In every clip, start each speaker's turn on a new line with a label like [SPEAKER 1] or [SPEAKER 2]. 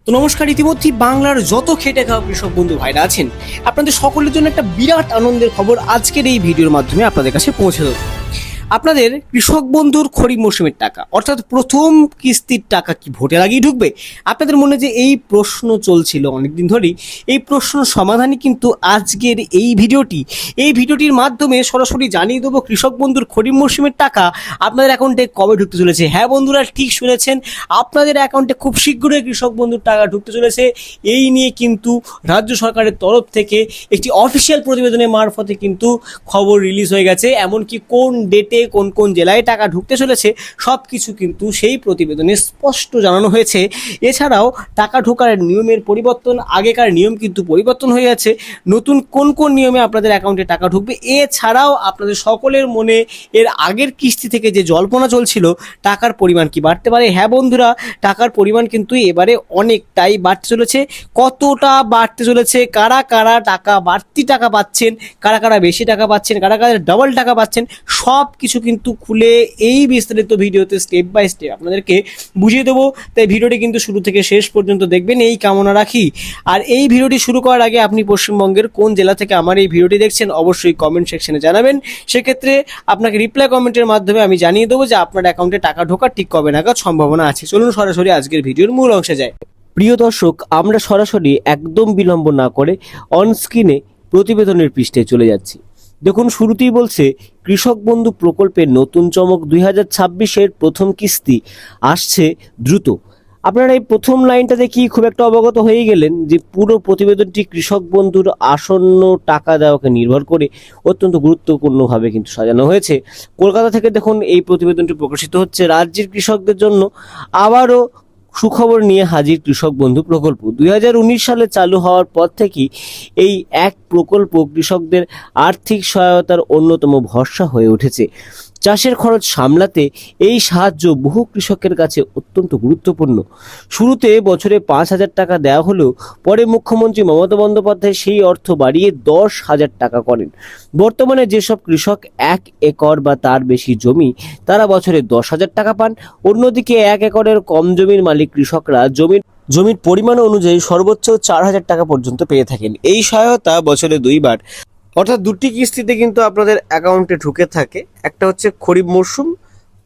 [SPEAKER 1] তো নমস্কার। ইতিমধ্যেই বাংলার যত খেটে খাওয়া কৃষক বন্ধু ভাইরা আছেন, আপনাদের সকলের জন্য একটা বিরাট আনন্দের খবর আজকের এই ভিডিওর মাধ্যমে আপনাদের কাছে পৌঁছে দেবো। আপনাদের কৃষক বন্ধুর খরিফ মৌসুমের টাকা অর্থাৎ প্রথম কিস্তির টাকা কি ভোটের আগেই ঢুকবে? আপনাদের মনে যে এই প্রশ্ন চলছিল অনেকদিন ধরেই, এই প্রশ্ন সমাধানই কিন্তু আজকের এই ভিডিওটির মাধ্যমে সরাসরি জানিয়ে দেবো কৃষক বন্ধুর খরিফ মৌসুমের টাকা আপনাদের অ্যাকাউন্টে কবে ঢুকতে চলেছে। হ্যাঁ বন্ধুরা, ঠিক শুনেছেন, আপনাদের অ্যাকাউন্টে খুব শীঘ্রই কৃষক বন্ধুর টাকা ঢুকতে চলেছে। এই নিয়ে কিন্তু রাজ্য সরকারের তরফ থেকে একটি অফিসিয়াল প্রতিবেদনের মারফতে কিন্তু খবর রিলিজ হয়ে গেছে। এমনকি কোন ডেটে কোন কোন জেলায় টাকা ঢুকতে চলেছে সব কিছু কিন্তু সেই প্রতিবেদনে স্পষ্ট জানানো হয়েছে। এছাড়াও টাকা ঢোকার নিয়মের পরিবর্তন, আগেকার নিয়ম কিন্তু পরিবর্তন হয়ে যাচ্ছে। নতুন কোন কোন নিয়মে আপনাদের অ্যাকাউন্টে টাকা ঢুকবে, এছাড়াও আপনাদের সকলের মনে এর আগের কিস্তি থেকে যে জল্পনা চলছিল টাকার পরিমাণ কি বাড়তে পারে। হ্যাঁ বন্ধুরা, টাকার পরিমাণ কিন্তু এবারে অনেকটাই বাড়তে চলেছে। কতটা বাড়তে চলেছে, কারা কারা বাড়তি টাকা পাচ্ছেন, কারা কারা বেশি টাকা পাচ্ছেন, কারা কারা ডাবল টাকা পাচ্ছেন, সব কিছু কিন্তু খুলে এই বিস্তারিত ভিডিওতে স্টেপ বাই স্টেপ আপনাদেরকে বুঝিয়ে দেবো। তাই ভিডিওটি কিন্তু শুরু থেকে শেষ পর্যন্ত দেখবেন এই কামনা রাখি। আর এই ভিডিওটি শুরু করার আগে আপনি পশ্চিমবঙ্গের কোন জেলা থেকে আমার এই ভিডিওটি দেখছেন অবশ্যই কমেন্ট সেকশনে জানাবেন। সেক্ষেত্রে আপনাকে রিপ্লাই কমেন্টের মাধ্যমে আমি জানিয়ে দেবো যে আপনার অ্যাকাউন্টে টাকা ঢোকার ঠিক কবে নাগাদ সম্ভাবনা আছে। চলুন সরাসরি আজকের ভিডিওর মূল অংশে যায়। প্রিয় দর্শক, আমরা সরাসরি একদম বিলম্ব না করে অনস্ক্রিনে প্রতিবেদনের পৃষ্ঠে চলে যাচ্ছি। দেখুন, শুরুতেই বলছে কৃষক বন্ধু প্রকল্পের নতুন চমক, 2026-এর প্রথম কিস্তি আসছে দ্রুত। আপনারা এই প্রথম লাইনটা দেখি খুব একটা অবগত হয়ে গেলেন যে পুরো প্রতিবেদনটি কৃষক বন্ধুর আসন্ন টাকা দেওয়াকে নির্ভর করে অত্যন্ত গুরুত্বপূর্ণভাবে কিন্তু সাজানো হয়েছে। কলকাতা থেকে দেখুন এই প্রতিবেদনটি প্রকাশিত হচ্ছে। রাজ্যের কৃষকদের জন্য আবারও সুখবর নিয়ে হাজির কৃষক বন্ধু প্রকল্প। 2019 সালে চালু হওয়ার পর থেকেই এই এক প্রকল্প কৃষকদের আর্থিক সহায়তার অন্যতম ভরসা হয়ে উঠেছে। চাষের খরচ সামলাতে এই সাহায্য বহু কৃষকের কাছে অত্যন্ত গুরুত্বপূর্ণ। শুরুতে বছরে 5,000 টাকা দেওয়া হলেও পরে মুখ্যমন্ত্রী মমতা বন্দ্যোপাধ্যায় সেই অর্থ বাড়িয়ে 10,000 টাকা করেন। বর্তমানে যেসব কৃষক 1 একর বা তার বেশি জমি, তারা বছরে 10,000 টাকা পান। অন্যদিকে 1 একরের কম জমির মালিক কৃষকরা জমির পরিমাণ অনুযায়ী সর্বোচ্চ 4,000 টাকা পর্যন্ত পেয়ে থাকেন। এই সহায়তা বছরে 2বার অর্থাৎ 2টি কিস্তিতে কিন্তু আপনাদের অ্যাকাউন্টে ঢুকে থাকে। একটা হচ্ছে খরিফ মরশুম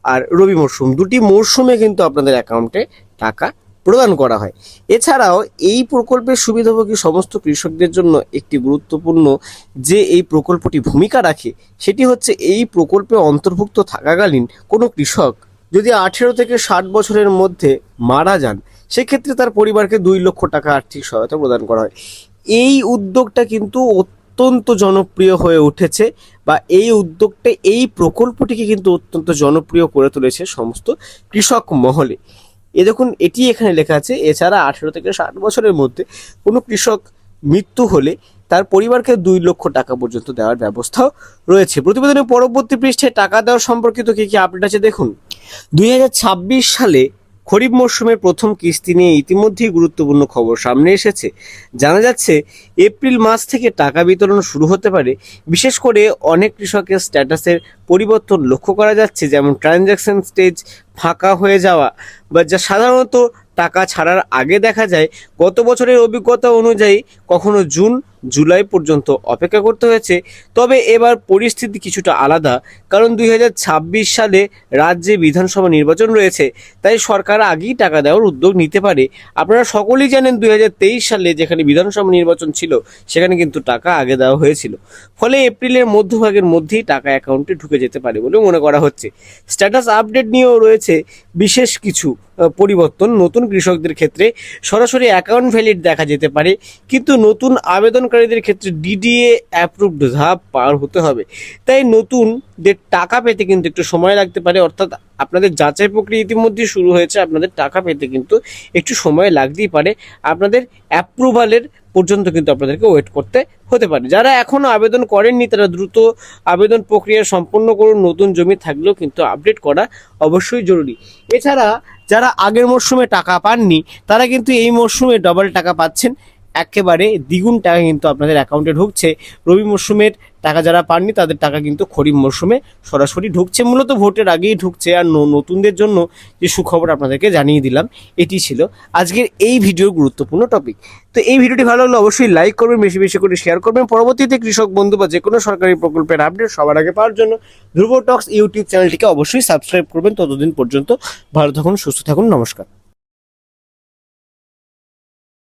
[SPEAKER 1] আর রবি মরশুম, 2টি মরশুমে কিন্তু আপনাদের অ্যাকাউন্টে টাকা প্রদান করা হয়। এছাড়াও এই প্রকল্পের সুবিধাভোগী সমস্ত কৃষকদের জন্য একটি গুরুত্বপূর্ণ যে এই প্রকল্পটি ভূমিকা রাখে, সেটি হচ্ছে এই প্রকল্পে অন্তর্ভুক্ত থাকাকালীন কোনো কৃষক যদি 18 থেকে 60 বছরের মধ্যে মারা যান, সেক্ষেত্রে তার পরিবারকে 2 লক্ষ টাকা আর্থিক সহায়তা প্রদান করা হয়। এই উদ্যোগটা কিন্তু অত্যন্ত জনপ্রিয় হয়ে উঠেছে, বা এই উদ্যোগটা, এই প্রকল্পটিকে কিন্তু অত্যন্ত জনপ্রিয় করে তুলেছে সমস্ত কৃষক মহলে। দেখুন, এটি এখানে লেখা আছে, এছাড়া 18 থেকে 60 বছরের মধ্যে কোনো কৃষক মৃত্যু হলে তার পরিবারকে 2 লক্ষ টাকা পর্যন্ত দেওয়ার ব্যবস্থাও রয়েছে। প্রতিবেদনের পরবর্তী পৃষ্ঠে টাকা দেওয়ার সম্পর্কিত কি কি আপডেট আছে দেখুন। 2026 সালে খরিফ মরশুমের প্রথম কিস্তি নিয়ে ইতিমধ্যেই গুরুত্বপূর্ণ খবর সামনে এসেছে। জানা যাচ্ছে এপ্রিল মাস থেকে টাকা বিতরণ শুরু হতে পারে। বিশেষ করে অনেক কৃষকের স্ট্যাটাসের পরিবর্তন লক্ষ্য করা যাচ্ছে, যেমন ট্রানজ্যাকশন স্টেজ ফাঁকা হয়ে যাওয়া, বা যা সাধারণত টাকা ছাড়ার আগে দেখা যায়। গত বছরের অভিজ্ঞতা অনুযায়ী কখনো জুন জুলাই পর্যন্ত অপেক্ষা করতে হয়েছে। তবে এবার পরিস্থিতি কিছুটা আলাদা, কারণ 2026 সালে রাজ্যে বিধানসভা নির্বাচন রয়েছে, তাই সরকার আগেই টাকা দেওয়ার উদ্যোগ নিতে পারে। আপনারা সকলেই জানেন 2023 সালে যেখানে বিধানসভা নির্বাচন ছিল সেখানে কিন্তু টাকা আগে দেওয়া হয়েছিল। ফলে এপ্রিলের মধ্যভাগের মধ্যেই টাকা অ্যাকাউন্টে ঢুকে যেতে পারে বলে মনে করা হচ্ছে। স্ট্যাটাস আপডেট নিয়েও রয়েছে বিশেষ কিছু পরিবর্তন। নতুন কৃষকদের ক্ষেত্রে সরাসরি অ্যাকাউন্ট ভ্যালিড দেখা যেতে পারে, কিন্তু নতুন আবেদনকারীদের ক্ষেত্রে ডিডিএ অ্যাপ্রুভড ধাপ পার হতে হবে। তাই নতুনদের টাকা পেতে কিন্তু একটু সময় লাগতে পারে, অর্থাৎ আপনাদের যাচাই প্রক্রিয়া ইতিমধ্যেই শুরু হয়েছে। আপনাদের টাকা পেতে কিন্তু একটু সময় লাগতেই পারে, আপনাদের অ্যাপ্রুভালের পর্যন্ত কিন্তু আপনাদেরকে ওয়েট করতে হতে পারে। যারা এখনও আবেদন করেননি তারা দ্রুত আবেদন প্রক্রিয়া সম্পন্ন করুন। নতুন জমি থাকলেও কিন্তু আপডেট করা অবশ্যই জরুরি। এছাড়া যারা আগের মরশুমে টাকা পাননি তারা কিন্তু এই মরশুমে ডবল টাকা পাচ্ছেন। একেবারে দ্বিগুণ টাকা কিন্তু আপনাদের অ্যাকাউন্টে ঢুকছে। রবি মরশুমের টাকা যারা পাননি তাদের টাকা কিন্তু খরিফ মরশুমে সরাসরি ঢুকছে, মূলত ভোটের আগেই ঢুকছে। আর নতুনদের জন্য যে সুখবর আপনাদেরকে জানিয়ে দিলাম, এটি ছিল আজকের এই ভিডিওর গুরুত্বপূর্ণ টপিক। তো এই ভিডিওটি ভালো লাগলে অবশ্যই লাইক করবেন, বেশি বেশি করে শেয়ার করবেন। পরবর্তীতে কৃষক বন্ধু বা যে কোনো সরকারি প্রকল্পের আপডেট সবার আগে পাওয়ার জন্য ধ্রুব টক্স ইউটিউব চ্যানেলটিকে অবশ্যই সাবস্ক্রাইব করবেন। ততদিন পর্যন্ত ভালো থাকুন, সুস্থ থাকুন, নমস্কার।